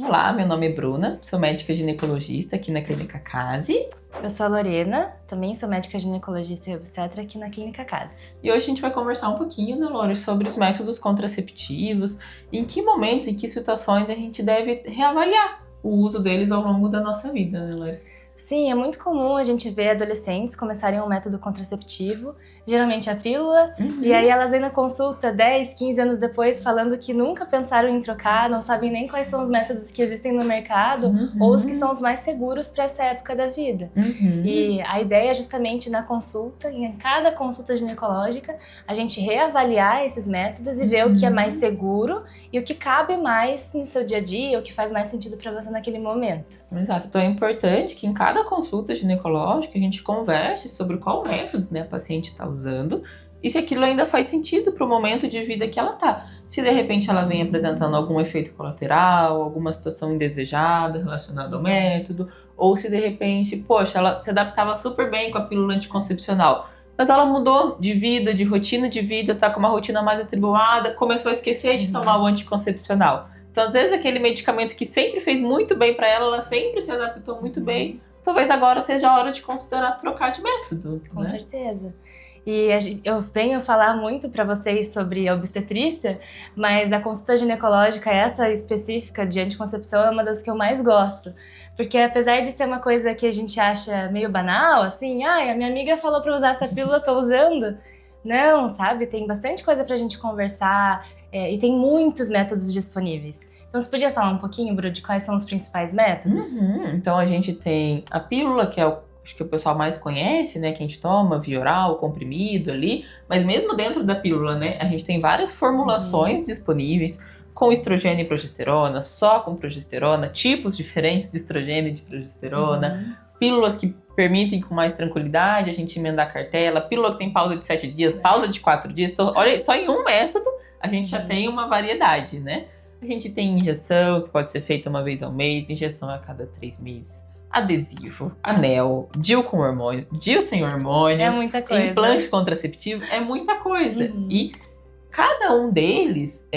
Olá, meu nome é Bruna, sou médica ginecologista aqui na Clínica Case. Eu sou a Lorena, também sou médica ginecologista e obstetra aqui na Clínica Case. E hoje a gente vai conversar um pouquinho, né, Lore, sobre os métodos contraceptivos, em que momentos, em que situações a gente deve reavaliar o uso deles ao longo da nossa vida, né, Lore? Sim, é muito comum a gente ver adolescentes começarem um método contraceptivo, geralmente a pílula, e aí elas vêm na consulta 10, 15 anos depois falando que nunca pensaram em trocar, não sabem nem quais são os métodos que existem no mercado, ou os que são os mais seguros para essa época da vida. E a ideia é justamente na consulta, em cada consulta ginecológica, a gente reavaliar esses métodos e ver o que é mais seguro e o que cabe mais no seu dia a dia, o que faz mais sentido para você naquele momento. Exato, então é importante que em cada consulta ginecológica a gente converse sobre qual método, né, a paciente está usando e se aquilo ainda faz sentido para o momento de vida que ela está. Se de repente ela vem apresentando algum efeito colateral, alguma situação indesejada relacionada ao método, ou se de repente, poxa, ela se adaptava super bem com a pílula anticoncepcional, mas ela mudou de vida, de rotina de vida, tá com uma rotina mais atribulada, começou a esquecer de tomar o anticoncepcional. Então, às vezes, aquele medicamento que sempre fez muito bem para ela, ela sempre se adaptou muito bem, talvez agora seja a hora de considerar trocar de método. Com certeza. E eu venho falar muito para vocês sobre obstetrícia, mas a consulta ginecológica, essa específica de anticoncepção, é uma das que eu mais gosto. Porque apesar de ser uma coisa que a gente acha meio banal, assim, a minha amiga falou para usar essa pílula, tô usando. Não, sabe? Tem bastante coisa pra gente conversar e tem muitos métodos disponíveis. Então, você podia falar um pouquinho, Bru, de quais são os principais métodos? Então, a gente tem a pílula, que é acho que o pessoal mais conhece, né? Que a gente toma, via oral, comprimido ali. Mas mesmo dentro da pílula, né? A gente tem várias formulações disponíveis com estrogênio e progesterona, só com progesterona, tipos diferentes de estrogênio e de progesterona. Pílulas que permitem com mais tranquilidade a gente emendar a cartela, pílula que tem pausa de 7 dias, pausa de 4 dias. Então, olha, só em um método a gente já tem uma variedade, né? A gente tem injeção, que pode ser feita uma vez ao mês, injeção a cada 3 meses, adesivo, anel, DIU com hormônio, DIU sem hormônio, É muita coisa. Implante contraceptivo, é muita coisa. E cada um deles,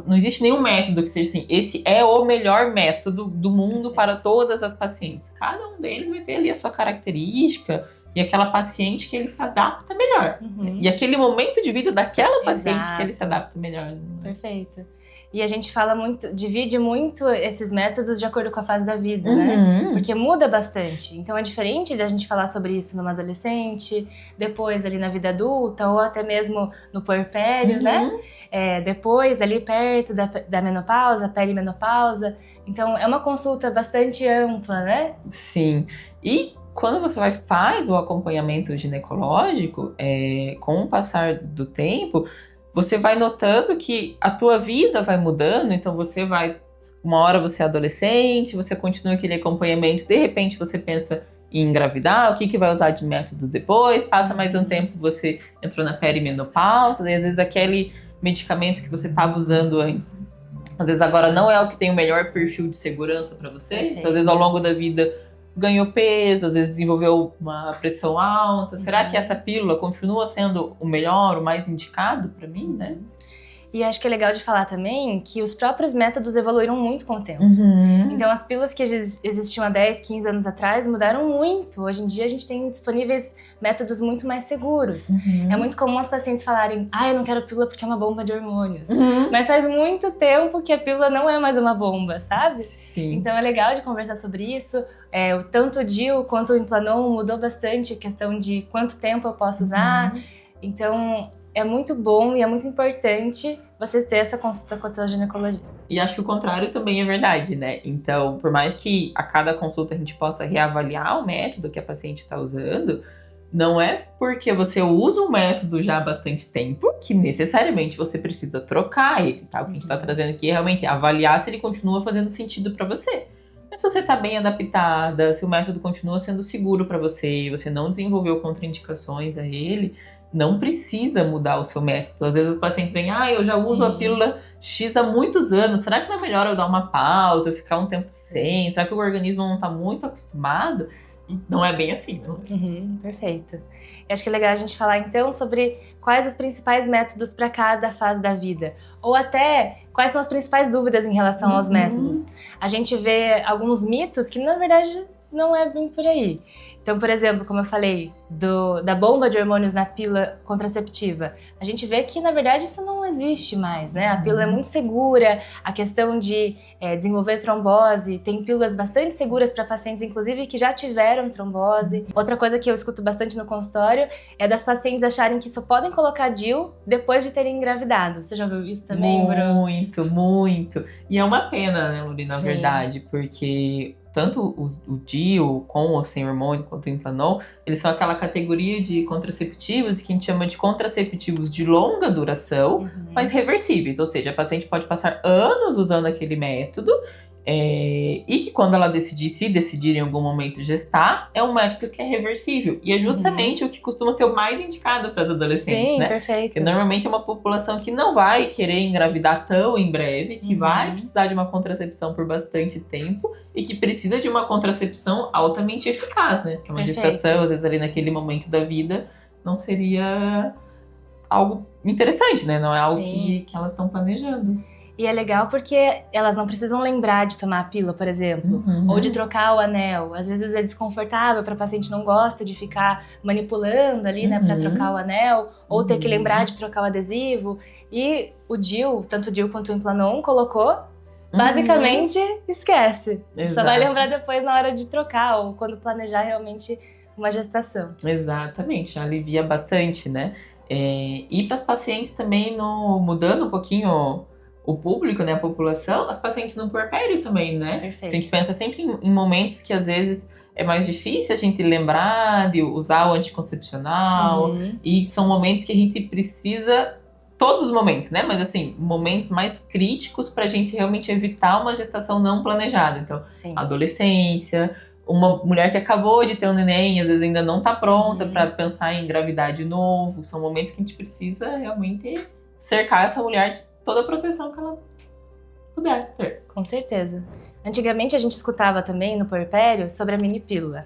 não existe nenhum método que seja assim, esse é o melhor método do mundo para todas as pacientes. Cada um deles vai ter ali a sua característica e aquela paciente que ele se adapta melhor. E aquele momento de vida daquela paciente que ele se adapta melhor. Perfeito. E a gente fala muito, divide muito esses métodos de acordo com a fase da vida, né? Porque muda bastante. Então é diferente da gente falar sobre isso numa adolescente, depois ali na vida adulta, ou até mesmo no puerpério, né? Depois ali perto da menopausa, perimenopausa. Então é uma consulta bastante ampla, né? Sim. E quando você faz o acompanhamento ginecológico, com o passar do tempo, você vai notando que a tua vida vai mudando, então uma hora você é adolescente, você continua aquele acompanhamento, de repente você pensa em engravidar, o que vai usar de método depois, passa mais um tempo, você entrou na perimenopausa, daí às vezes aquele medicamento que você estava usando antes, às vezes agora não é o que tem o melhor perfil de segurança para você, então às vezes ao longo da vida ganhou peso, às vezes desenvolveu uma pressão alta. Será que essa pílula continua sendo o melhor, o mais indicado para mim, né? E acho que é legal de falar também que os próprios métodos evoluíram muito com o tempo. Então as pílulas que existiam há 10, 15 anos atrás mudaram muito. Hoje em dia a gente tem disponíveis métodos muito mais seguros. É muito comum as pacientes falarem, eu não quero pílula porque é uma bomba de hormônios. Mas faz muito tempo que a pílula não é mais uma bomba, sabe? Sim. Então é legal de conversar sobre isso. Tanto o DIU quanto o Implanon mudou bastante a questão de quanto tempo eu posso usar. Então é muito bom e é muito importante você ter essa consulta com a tua ginecologista. E acho que o contrário também é verdade, né? Então, por mais que a cada consulta a gente possa reavaliar o método que a paciente está usando, não é porque você usa um método já há bastante tempo que necessariamente você precisa trocar ele, tá? O que a gente está trazendo aqui é realmente avaliar se ele continua fazendo sentido para você. Mas se você está bem adaptada, se o método continua sendo seguro para você, você não desenvolveu contraindicações a ele, não precisa mudar o seu método. Às vezes os pacientes vêm, eu já uso a pílula X há muitos anos, será que não é melhor eu dar uma pausa, eu ficar um tempo sem? Será que o organismo não está muito acostumado? E não é bem assim, não é? Perfeito. E acho que é legal a gente falar então sobre quais os principais métodos para cada fase da vida. Ou até quais são as principais dúvidas em relação aos métodos. A gente vê alguns mitos que, na verdade, não é bem por aí. Então, por exemplo, como eu falei, da bomba de hormônios na pílula contraceptiva, a gente vê que, na verdade, isso não existe mais, né? A pílula é muito segura, a questão de desenvolver trombose, tem pílulas bastante seguras para pacientes, inclusive, que já tiveram trombose. Outra coisa que eu escuto bastante no consultório é das pacientes acharem que só podem colocar DIU depois de terem engravidado. Você já viu isso também, Bruno? Muito, muito. E é uma pena, né, Luri, na Sim. verdade, porque tanto o DIU, com ou sem hormônio, quanto o Implanon, eles são aquela categoria de contraceptivos que a gente chama de contraceptivos de longa duração, mas reversíveis. Ou seja, a paciente pode passar anos usando aquele método e que quando ela decidir em algum momento gestar, é um método que é reversível. E é justamente o que costuma ser o mais indicado para as adolescentes, Sim, né? perfeito. Porque normalmente é uma população que não vai querer engravidar tão em breve, que vai precisar de uma contracepção por bastante tempo e que precisa de uma contracepção altamente eficaz, né? Porque uma gestação, às vezes ali naquele momento da vida, não seria algo interessante, né? Não é algo que elas estão planejando. E é legal porque elas não precisam lembrar de tomar a pílula, por exemplo, ou de trocar o anel. Às vezes é desconfortável para a paciente, não gosta de ficar manipulando ali, né, para trocar o anel, ou ter que lembrar de trocar o adesivo. E o DIU, tanto o DIU quanto o Implanon, colocou, basicamente esquece. Exato. Só vai lembrar depois na hora de trocar ou quando planejar realmente uma gestação. Exatamente, alivia bastante, né? E para as pacientes também, mudando um pouquinho o público, né, a população, as pacientes no puerpério também, né? Perfeito. A gente pensa sempre em momentos que às vezes é mais difícil a gente lembrar de usar o anticoncepcional, e são momentos que a gente precisa, todos os momentos, né? Mas assim, momentos mais críticos pra gente realmente evitar uma gestação não planejada. Então, adolescência, uma mulher que acabou de ter um neném, às vezes ainda não tá pronta pra pensar em engravidar de novo. São momentos que a gente precisa realmente cercar essa mulher de toda a proteção que ela puder ter. Com certeza. Antigamente a gente escutava também no puerpério sobre a mini pílula.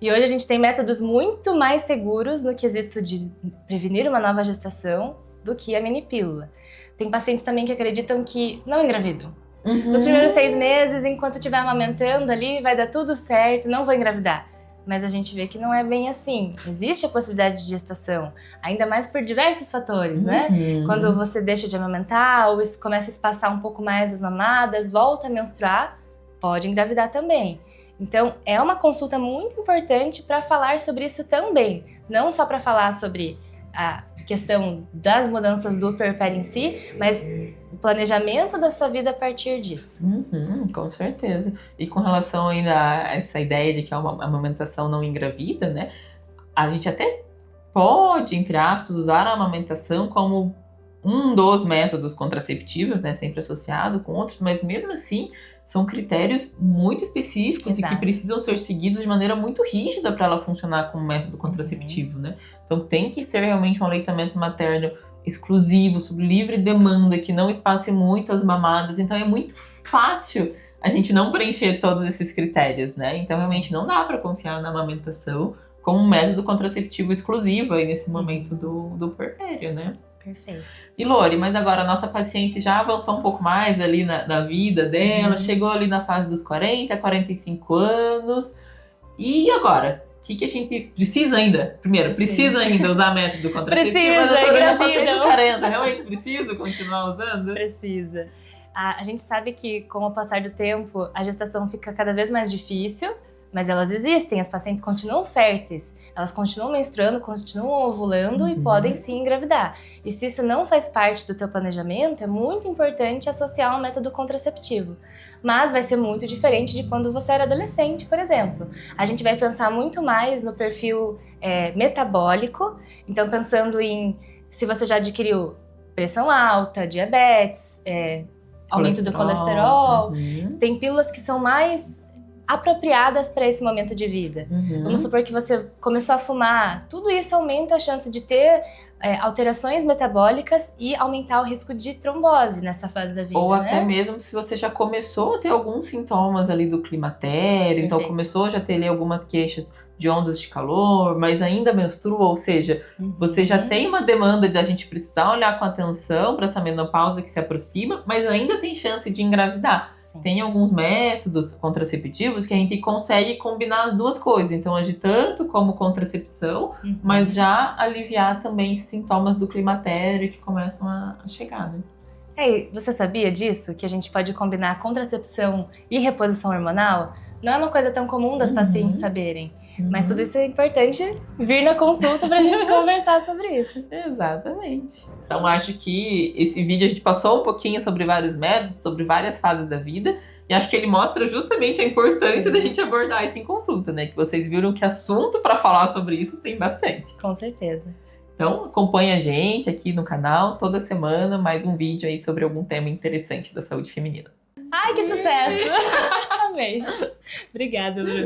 E hoje a gente tem métodos muito mais seguros no quesito de prevenir uma nova gestação do que a mini pílula. Tem pacientes também que acreditam que não engravidam. Nos primeiros 6 meses, enquanto estiver amamentando ali, vai dar tudo certo, não vou engravidar. Mas a gente vê que não é bem assim. Existe a possibilidade de gestação, ainda mais por diversos fatores, né? Quando você deixa de amamentar ou começa a espaçar um pouco mais as mamadas, volta a menstruar, pode engravidar também. Então, é uma consulta muito importante para falar sobre isso também. Não só para falar sobre a questão das mudanças do puerpério em si, mas o planejamento da sua vida a partir disso. Com certeza. E com relação ainda a essa ideia de que a amamentação não engravida, né? A gente até pode, entre aspas, usar a amamentação como um dos métodos contraceptivos, né? Sempre associado com outros, mas mesmo assim são critérios muito específicos e que precisam ser seguidos de maneira muito rígida para ela funcionar como método contraceptivo, né? Então tem que ser realmente um aleitamento materno exclusivo, sob livre demanda, que não espace muito as mamadas. Então é muito fácil a gente não preencher todos esses critérios, né? Então realmente não dá para confiar na amamentação como um método contraceptivo exclusivo aí nesse momento do puerpério, né? Perfeito. E Lori, mas agora a nossa paciente já avançou um pouco mais ali na vida dela, chegou ali na fase dos 40, 45 anos. E agora? O que a gente precisa ainda? Primeiro, precisa ainda usar método contraceptivo, mas eu tô olhando pra 40. Realmente preciso continuar usando? Precisa. A gente sabe que com o passar do tempo, a gestação fica cada vez mais difícil, mas elas existem, as pacientes continuam férteis, elas continuam menstruando, continuam ovulando e podem sim engravidar. E se isso não faz parte do teu planejamento, é muito importante associar um método contraceptivo. Mas vai ser muito diferente de quando você era adolescente, por exemplo. A gente vai pensar muito mais no perfil metabólico, então pensando em se você já adquiriu pressão alta, diabetes, aumento do colesterol. Tem pílulas que são mais apropriadas para esse momento de vida. Vamos supor que você começou a fumar, tudo isso aumenta a chance de ter alterações metabólicas e aumentar o risco de trombose nessa fase da vida. Ou até mesmo se você já começou a ter alguns sintomas ali do climatério, então começou já a ter ali algumas queixas de ondas de calor, mas ainda menstrua, ou seja, você já tem uma demanda de a gente precisar olhar com atenção para essa menopausa que se aproxima, mas ainda tem chance de engravidar. Sim. Tem alguns métodos contraceptivos que a gente consegue combinar as duas coisas, então agir tanto como contracepção, mas já aliviar também sintomas do climatério que começam a chegar, né? E você sabia disso? Que a gente pode combinar contracepção e reposição hormonal? Não é uma coisa tão comum das pacientes saberem. Mas tudo isso é importante vir na consulta pra gente conversar sobre isso. Exatamente. Então acho que esse vídeo a gente passou um pouquinho sobre vários métodos, sobre várias fases da vida. E acho que ele mostra justamente a importância da gente abordar isso em consulta, né? Que vocês viram que assunto para falar sobre isso tem bastante. Com certeza. Então acompanha a gente aqui no canal, toda semana mais um vídeo aí sobre algum tema interessante da saúde feminina. Ai, que sucesso! Amei. Obrigada, Bruno.